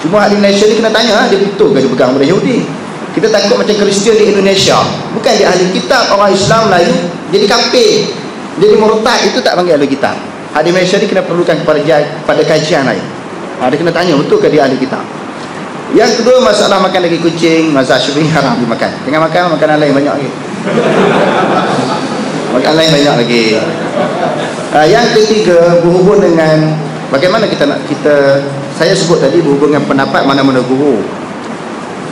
Cuma ahli Malaysia ni kena tanya, dia betul ke dia pegang pada Yahudi? Kita takut macam Kristian di Indonesia, bukan dia ahli kitab, orang Islam Melayu jadi kafir, jadi murtad, itu tak panggil ahli kitab. Ahli Malaysia ni kena perlukan pada kajian lain. Dia kena tanya betul ke dia ahli kitab. Yang kedua, masalah makan daging kucing, mazhab Syafi'i haram dimakan. Jangan makan makanan lain banyak lagi. Makanan lain banyak lagi. Yang ketiga, berhubung dengan bagaimana saya sebut tadi, berhubung dengan pendapat mana-mana guru.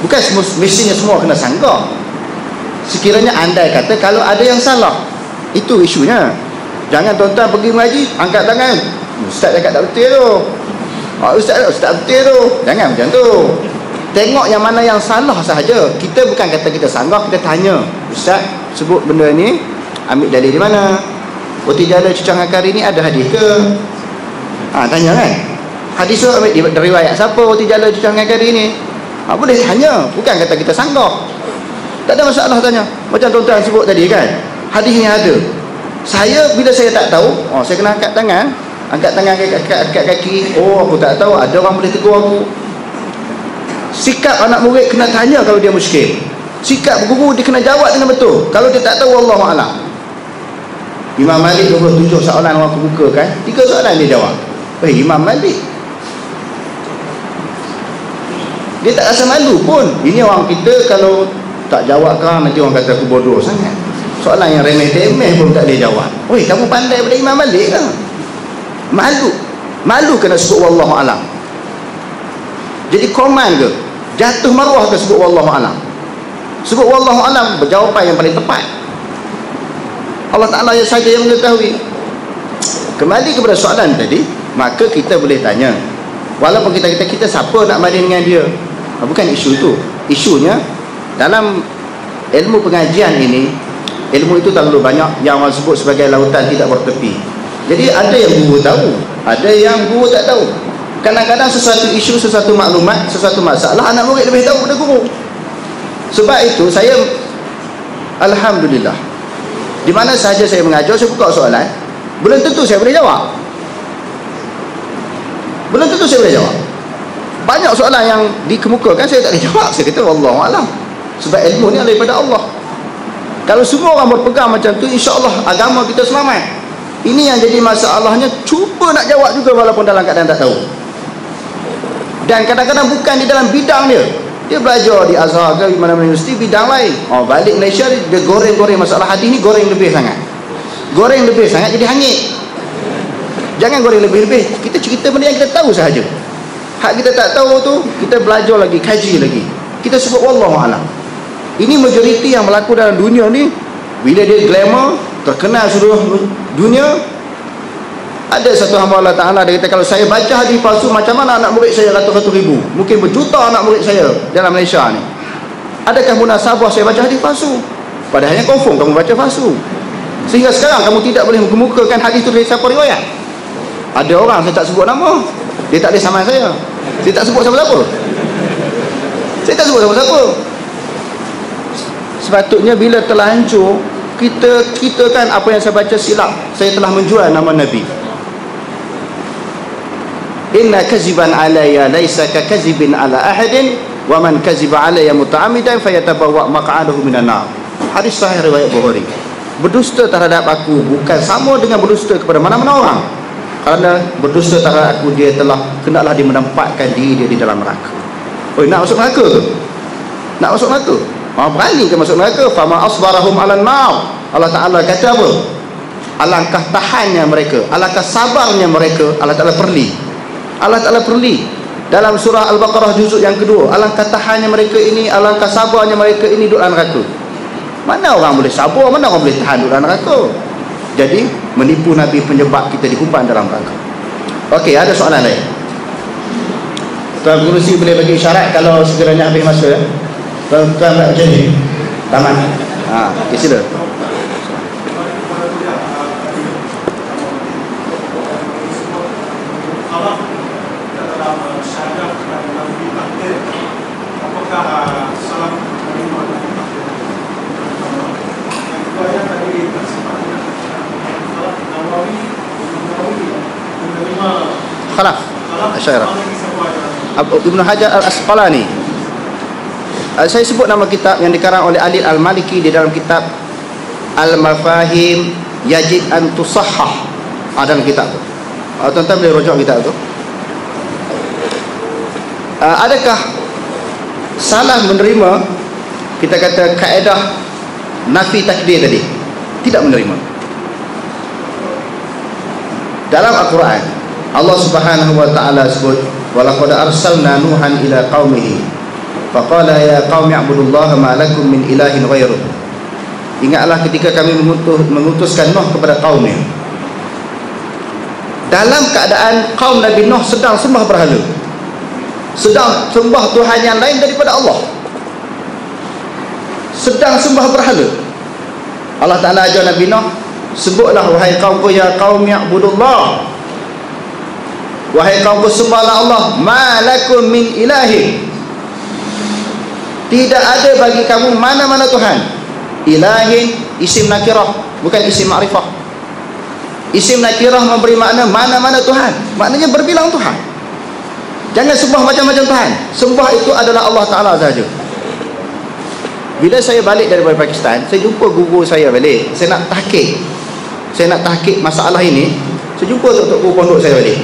Bukan mestinya semua kena sanggah. Sekiranya andai kata kalau ada yang salah, itu isunya. Jangan tuan-tuan pergi mengaji angkat tangan, ustaz cakap tak betul tu, ustaz betul tu. Jangan macam tu. Tengok yang mana yang salah sahaja. Kita bukan kata kita sanggah, kita tanya, ustaz sebut benda ni ambil dalil di mana? Tijala cucang akar ini ada hadis ke? Tanya kan, hadis tu ambil dari riwayat siapa? Tijala cucang akar ini boleh tanya, bukan kata kita sanggah. Tak ada masalah tanya. Macam tuan-tuan sebut tadi kan, hadisnya ada. Saya bila saya tak tahu, saya kena angkat tangan angkat kaki. Aku tak tahu, ada orang boleh tegur aku. Sikap anak murid kena tanya kalau dia muskil. Sikap guru dia kena jawab dengan betul. Kalau dia tak tahu, wallahu a'lam. Imam Malik 27 soalan orang kebuka kan, 3 soalan dia jawab. Imam Malik dia tak rasa malu pun. Ini orang kita kalau tak jawab kan, nanti orang kata aku bodoh sangat. Soalan yang remeh-temeh pun tak boleh jawab. Kamu pandai pada Imam Malik ke? Malu kena sebut wallahu a'lam. Jadi komen ke, jatuh maruah ke sebut wallahu a'lam? Sebut wallahu a'lam, berjawapan yang paling tepat. Allah Ta'ala saja yang mengetahui. Kembali kepada soalan tadi, maka kita boleh tanya, walaupun kita siapa nak banding dengan dia, bukan isu itu. Isunya dalam ilmu pengajian ini, ilmu itu terlalu banyak yang orang sebut sebagai lautan tidak bertepi. Jadi ada yang guru tahu, ada yang guru tak tahu. Kadang-kadang sesuatu isu, sesuatu maklumat, sesuatu masalah, anak murid lebih tahu daripada guru. Sebab itu saya alhamdulillah, di mana sahaja saya mengajar, saya buka soalan, belum tentu saya boleh jawab. Banyak soalan yang dikemukakan saya tak boleh jawab. Saya kata wallahu a'lam. Sebab ilmu ni daripada Allah. Kalau semua orang berpegang macam tu, insya-Allah agama kita selamat. Ini yang jadi masalahnya, cuba nak jawab juga walaupun dalam keadaan tak tahu. Dan kadang-kadang bukan di dalam bidang dia. Dia belajar di Azhar ke mana-mana universiti bidang lain. Balik Malaysia dia goreng-goreng masalah hadis ni, goreng lebih sangat jadi hanyut. Jangan goreng lebih-lebih. Kita cerita benda yang kita tahu sahaja. Hak kita tak tahu tu, kita belajar lagi, kaji lagi. Kita sebut wallahu a'lam. Ini majoriti yang berlaku dalam dunia ni. Bila dia glamour, terkenal seluruh dunia. Ada satu hamba Allah Ta'ala, dia kata, kalau saya baca hadis palsu, macam mana anak murid saya ratus-ratus ribu, mungkin berjuta anak murid saya dalam Malaysia ni, adakah munasabah saya baca hadis palsu? Padahalnya confirm kamu baca palsu. Sehingga sekarang kamu tidak boleh mengemukakan hadis itu dari siapa riwayat. Ada orang, saya tak sebut nama, dia tak boleh saman saya tak sebut siapa-siapa. Sepatutnya bila telah hancur, kita kan apa yang saya baca silap, saya telah menjual nama Nabi. Inna kaziban alayya laysa ka kazibin ala ahadin wa man kaziba alayya muta'ammidan fayatabawwa maq'adahu minan nar. Hadis sahih riwayat Bukhari. Berdusta terhadap aku bukan sama dengan berdusta kepada mana-mana orang. Kerana berdusta terhadap aku, dia telah hendaklah dia menempatkan diri dia di dalam neraka. Oh, nak masuk neraka ke? Nak masuk neraka? Berani ke masuk neraka? Fama asbarahum 'alan nar. Allah Taala kata apa? Alangkah tahannya mereka, alangkah sabarnya mereka. Allah Taala perli. Allah Taala perli dalam surah Al-Baqarah juzuk yang kedua. Alangkah tahannya mereka ini, alangkah sabarnya mereka ini duduk dalam neraka. Mana orang boleh sabar, mana orang boleh tahan duduk dalam neraka? Jadi menipu Nabi penyebab kita dikumpan dalam neraka. Okey, ada soalan lain? Tuan Pengerusi boleh bagi isyarat kalau sekiranya habis masa ya. Tuan nak macam ni. Taman. Okey, sila. Khalaf Asyairah Ibn Hajar Al-Asqalani. Saya sebut nama kitab yang dikarang oleh Ali Al-Maliki di dalam kitab Al-Mafahim Yajib an Tusahhah. Dalam kitab tu tuan-tuan boleh rujuk kitab tu. Adakah salah menerima kita kata kaedah nafi takdir tadi? Tidak menerima. Dalam Al-Quran Allah Subhanahu wa taala sebut walaqad arsalna nuhan ila qaumihi faqala ya qaumi ibudullaha ma lakum min ilahin ghairuh. Ingatlah ketika kami mengutuskan Nuh kepada kaumnya dalam keadaan kaum Nabi Nuh sedang sembah berhala, sedang sembah Tuhan yang lain daripada Allah, sedang sembah berhala. Allah Ta'ala ajar Nabi Nuh, sebutlah wahai kaumku ya qaumi ibudullah, wahai kaumku sembahlah Allah, ma lakum min ilahin, tidak ada bagi kamu mana-mana Tuhan. Ilahin isim nakirah, bukan isim ma'rifah. Isim nakirah memberi makna mana-mana Tuhan, maknanya berbilang Tuhan. Jangan sembah macam-macam Tuhan. Sembah itu adalah Allah Ta'ala sahaja. Bila saya balik daripada Pakistan, saya jumpa guru saya balik. Saya nak tahqiq masalah ini. Saya jumpa tok guru pondok saya balik.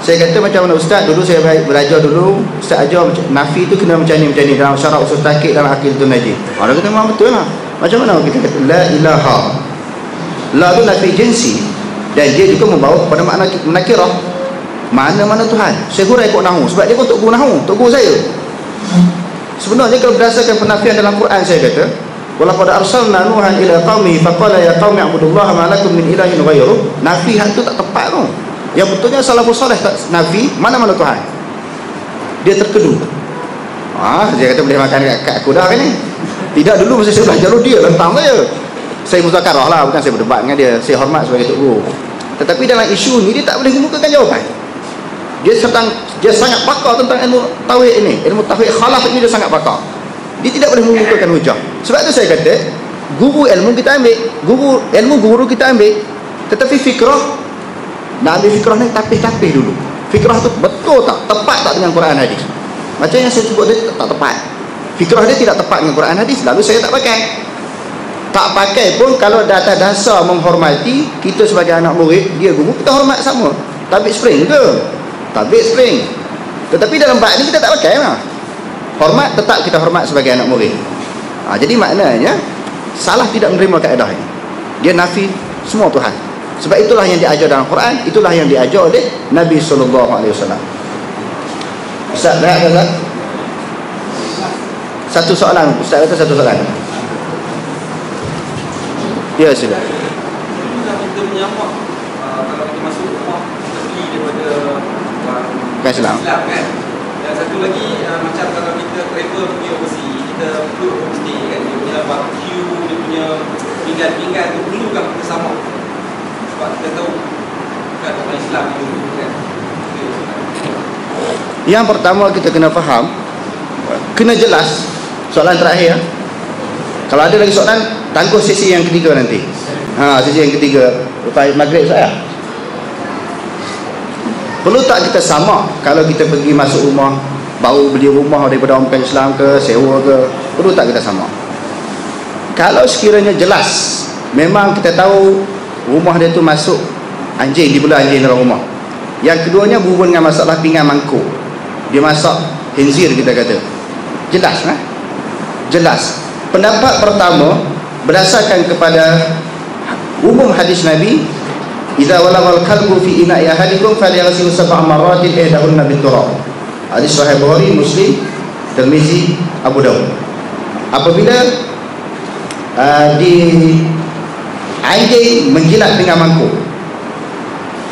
Saya kata macam mana ustaz, dulu saya belajar dulu, ustaz ajar nafi tu kena macam ni dalam syarah usul tahqiq dalam Aqidatul Najib. Orang kata memang betul lah. Macam mana kita kata la ilaha. La tu nafi jinsi dan dia juga membawa kepada makna nakirah. Mana-mana Tuhan. Saya hurai kok nahu sebab dia pun tok guru nahu, tok guru saya. Sebenarnya kalau berdasarkan penafian dalam Quran saya kata walaqad arsalna nuhan ila qaumi faqala ya qaumi ibudullaha ma lakum min ilahin ghairuh. Nafi hak tu tak tepat tu. Yang betulnya salafus saleh tak nafi mana-mana Tuhan. Dia terkedu. Dia kata boleh makan kat aku dah ni. Tidak, dulu masa saya belajar dia lentang saja. Saya muzakarah lah, bukan saya berdebat dengan dia. Saya hormat sebagai tok guru. Tetapi dalam isu ni dia tak boleh mengemukakan jawapan. Dia sangat pakar tentang ilmu tauhid ini. Ilmu tauhid khalaf ini dia sangat pakar. Dia tidak boleh mengemukakan hujah. Sebab tu saya kata guru ilmu kita ambil, guru kita ambil, tetapi fikrah nak ambil fikrah ni tapih-tapih dulu. Fikrah tu betul tak? Tepat tak dengan Quran hadis? Macam yang saya sebut tadi tak tepat. Fikrah dia tidak tepat dengan Quran hadis, lalu saya tak pakai. Tak pakai pun kalau data dasar menghormati, kita sebagai anak murid, dia guru, kita hormat sama. Tabik spring ke? Tabik spring. Tetapi dalam bab ni kita tak pakai lah. Hormat tetap kita hormat sebagai anak murid. Jadi maknanya salah tidak menerima kaedah ini. Dia nafi semua Tuhan. Sebab itulah yang diajar dalam Quran, itulah yang diajar oleh Nabi SAW. Ustaz, lihat Ustaz. Satu soalan, Ustaz kata satu soalan. Ya, sila. Kita menyamak kalau kita masuk rumah, kita beli daripada Islam kan. Dan satu lagi macam kalau kita travel pergi overseas, kita perlu homestay kan, dia punya barbecue, dia punya pinggan-pinggan tu perlukan kita samak. Sebab kita tahu kan orang Islam itu kan. Yang pertama kita kena faham, kena jelas. Soalan terakhir, kalau ada lagi soalan, tangguh sesi yang ketiga nanti. Sesi yang ketiga lepas maghrib saya. Perlu tak kita samak kalau kita pergi masuk rumah baru beli rumah daripada orang bukan Islam ke, sewa ke, perlu tak kita sama? Kalau sekiranya jelas memang kita tahu rumah dia tu masuk anjing, dibela anjing dalam rumah. Yang keduanya berhubung dengan masalah pinggan mangkuk, dia masak khinzir kita kata, jelas kan? Jelas. Pendapat pertama berdasarkan kepada umum hadis Nabi, idza walagal kalbu fi ina'i ahadikum falyaghsil sab'a marratin ihdahunna biturab. Hadis sahih Bukhari, Muslim, Tirmizi, Abu Daud. Apabila di anjing menjilat pinggan mangkuk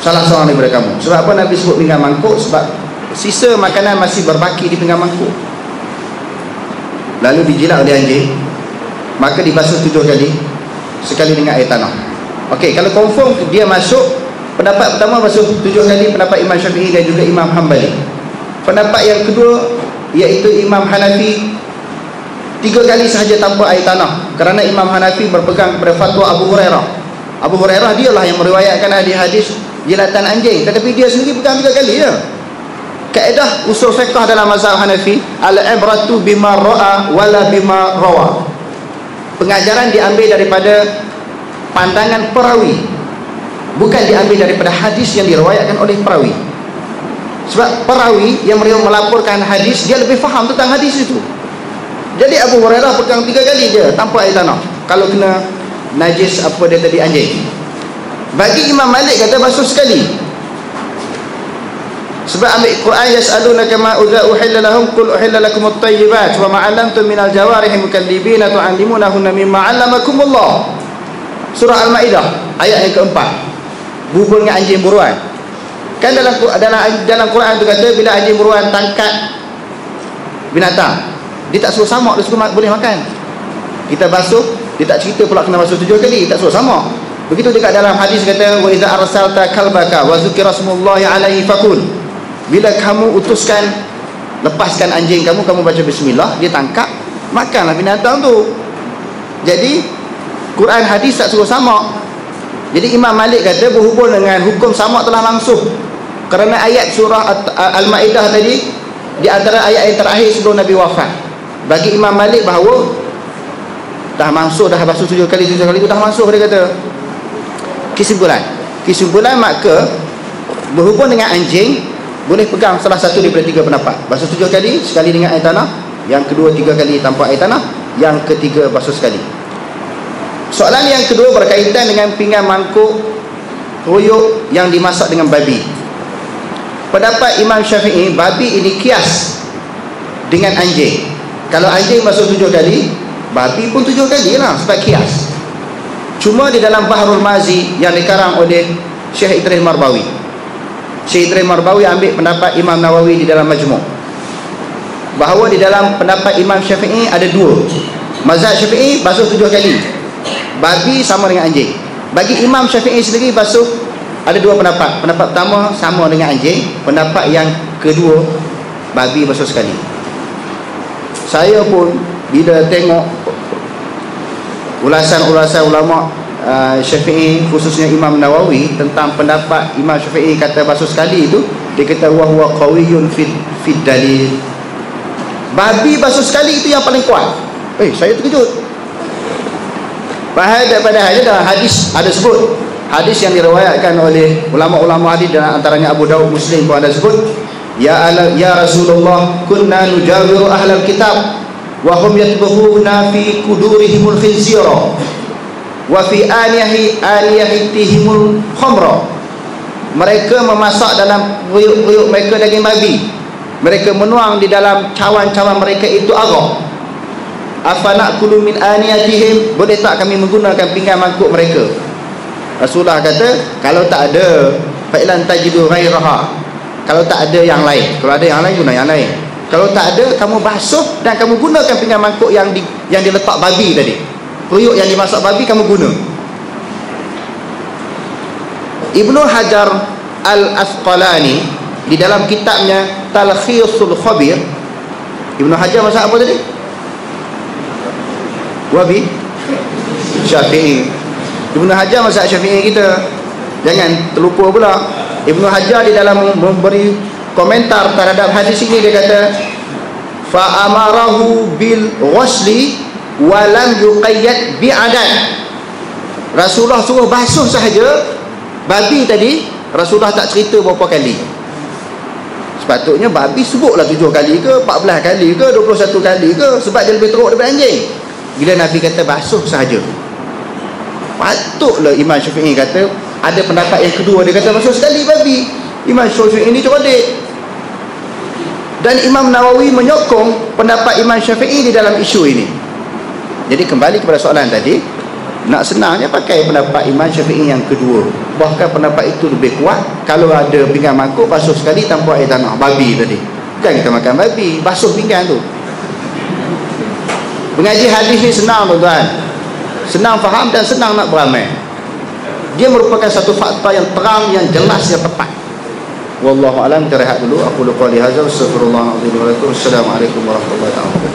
salah seorang daripada kamu, sebab apa Nabi sebut pinggan mangkuk? Sebab sisa makanan masih berbaki di pinggan mangkuk, lalu dijilat oleh anjing, maka dibasuh 7 kali, sekali dengan air tanah. Okey, kalau confirm dia masuk, pendapat pertama basuh 7 kali, pendapat Imam Syafi'i dan juga Imam Hanbali. Pendapat yang kedua iaitu Imam Hanafi, 3 kali sahaja tanpa air tanah, kerana Imam Hanafi berpegang kepada fatwa Abu Hurairah. Abu Hurairah dialah yang meriwayatkan hadis jilatan anjing, tetapi dia sendiri pegang 3 kali ya. Kaedah usul fiqh dalam mazhab Hanafi, al-ibratu bima ra'a wala bima rawa. Pengajaran diambil daripada pandangan perawi, bukan diambil daripada hadis yang diriwayatkan oleh perawi. Sebab perawi yang melaporkan hadis, dia lebih faham tentang hadis itu. Jadi Abu Hurairah pegang 3 kali je tanpa air tanah kalau kena najis apa dia tadi, anjing. Bagi Imam Malik kata basuh sekali. Sebab ambil Quran, yas'alunaka ma uhilla lahum qul uhilla lakumut thayyibat wa ma 'allamtum minal jawarihi mukallibina tu'allimunahunna mimma 'allamakumullah. Surah Al-Maidah ayat yang keempat, berhubung dengan anjing buruan. Kan dalam Quran tu kata bila anjing buruan tangkap binatang, dia tak suruh samak, dia suruh boleh makan. Kita basuh, dia tak cerita pula kena basuh 7 kali, tak suruh samak. Begitu juga dalam hadis kata wa iza arsalta kalbaka wa zukira smullahi alaihi fakul. Bila kamu utuskan, lepaskan anjing kamu, kamu baca bismillah, dia tangkap, makanlah binatang tu. Jadi Quran hadis tak suruh samak. Jadi Imam Malik kata berhubung dengan hukum samak telah mansuh, kerana ayat surah Al-Maidah tadi di antara ayat yang terakhir sebelum Nabi wafat. Bagi Imam Malik bahawa dah mansuh, dah basuh 7 kali itu dah mansuh, dia kata. Kesimpulan maka berhubung dengan anjing boleh pegang salah satu daripada 3 pendapat. Basuh 7 kali, sekali dengan air tanah, yang kedua 3 kali tanpa air tanah, yang ketiga basuh sekali. Soalan yang kedua berkaitan dengan pinggan mangkuk ruyuk yang dimasak dengan babi. Pendapat Imam Syafi'i, babi ini kias dengan anjing. Kalau anjing basuh 7 kali, babi pun 7 kali lah, sebab kias. Cuma di dalam Bahrul Mazi yang dikarang oleh Syekh Idris Marbawi, Syekh Idris Marbawi ambil pendapat Imam Nawawi di dalam Majmu', bahawa di dalam pendapat Imam Syafi'i ada 2. Mazhab Syafi'i basuh 7 kali, babi sama dengan anjing. Bagi Imam Syafi'i sendiri basuh ada 2 pendapat. Pendapat pertama sama dengan anjing, pendapat yang kedua babi basuh sekali. Saya pun bila tengok ulasan-ulasan ulama Syafi'i, khususnya Imam Nawawi, tentang pendapat Imam Syafi'i kata basuh sekali itu, dia kata wa huwa qawiyyun fid dalil. Babi basuh sekali itu yang paling kuat. Saya terkejut. Bahaya daripada dalam hadis ada sebut, hadis yang diriwayatkan oleh ulama-ulama hadis, dan antaranya Abu Daud, Muslim pun ada sebut, ya Rasulullah kunna nujawiru ahlal kitab wa hum yatbuhuna fi kudurihimul khinzira wa fi aniyahitihimul khamra. Mereka memasak dalam ruyuk-ruyuk mereka daging babi, mereka menuang di dalam cawan-cawan mereka itu arak. Afana'kulu min aniyatihim, boleh tak kami menggunakan pinggan mangkuk mereka? Rasulullah kata kalau tak ada fa'ilan tajidu ghairaha, kalau tak ada yang lain, kalau ada yang lain guna yang lain, kalau tak ada kamu basuh dan kamu gunakan pinggan mangkuk yang diletak babi tadi, ruyuk yang dimasak babi kamu guna. Ibnu Hajar Al-Asqalani di dalam kitabnya Talkhisul Khabir, Ibnu Hajar masak apa tadi? Wabi Syafi'i. Ibnu Hajar mazhab Syafi'i kita, jangan terlupa pula. Ibnu Hajar di dalam memberi komentar terhadap hadis ini, dia kata fa amarahu bil ghusli wa lam yuqayyad bi adad. Rasulullah suruh basuh sahaja babi tadi. Rasulullah tak cerita berapa kali. Sepatutnya babi sebutlah 7 kali ke, 14 kali ke, 21 kali ke, sebab dia lebih teruk daripada anjing. Bila Nabi kata basuh sahaja, patutlah Imam Syafi'i kata, ada pendapat yang kedua, dia kata basuh sekali babi. Imam Syafi'i ini cerdik. Dan Imam Nawawi menyokong pendapat Imam Syafi'i di dalam isu ini. Jadi kembali kepada soalan tadi, nak senangnya pakai pendapat Imam Syafi'i yang kedua. Bahkan pendapat itu lebih kuat. Kalau ada pinggan mangkuk, basuh sekali tanpa air tanah. Babi tadi, bukan kita makan babi, basuh pinggan tu. Mengaji hadis ni senang tuan-tuan, senang faham dan senang nak beramal. Dia merupakan satu fakta yang terang, yang jelas, yang tepat. Wallahu a'lam. Kita rehat dulu. Aku qali hadza, astaghfirullahalazim wa atubu ilaih. Assalamualaikum warahmatullahi wabarakatuh.